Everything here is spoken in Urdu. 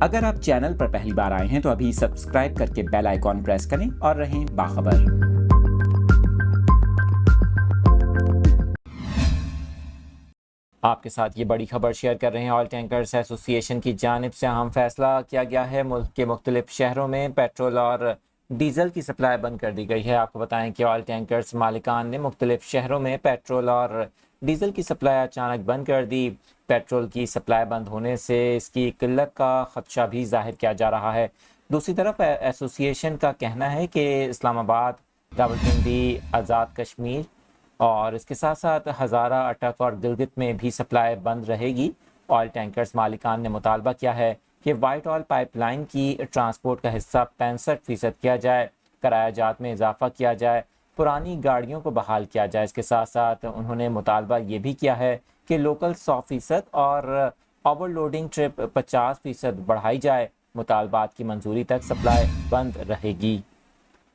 اگر آپ چینل پر پہلی بار آئے ہیں تو ابھی سبسکرائب کر کے بیل آئیکن پریس کریں اور رہیں باخبر۔ آپ کے ساتھ یہ بڑی خبر شیئر کر رہے ہیں۔ آئل ٹینکرز ایسوسی ایشن کی جانب سے اہم فیصلہ کیا گیا ہے۔ ملک کے مختلف شہروں میں پیٹرول اور ڈیزل کی سپلائی بند کر دی گئی ہے۔ آپ کو بتائیں کہ آئل ٹینکرز مالکان نے مختلف شہروں میں پیٹرول اور ڈیزل کی سپلائی اچانک بند کر دی۔ پیٹرول کی سپلائی بند ہونے سے اس کی قلت کا خدشہ بھی ظاہر کیا جا رہا ہے۔ دوسری طرف ایسوسی ایشن کا کہنا ہے کہ اسلام آباد، راولپنڈی، آزاد کشمیر اور اس کے ساتھ ساتھ ہزارہ، اٹک اور گلگت میں بھی سپلائی بند رہے گی۔ آئل ٹینکرز مالکان نے مطالبہ کیا ہے کہ وائٹ آئل پائپ لائن کی ٹرانسپورٹ کا حصہ 65% کیا جائے، کرایہ جات میں اضافہ کیا جائے، پرانی گاڑیوں کو بحال کیا جائے۔ اس کے ساتھ ساتھ انہوں نے مطالبہ یہ بھی کیا ہے کہ لوکل 100% اور اوور لوڈنگ ٹرپ 50% بڑھائی جائے۔ مطالبات کی منظوری تک سپلائی بند رہے گی۔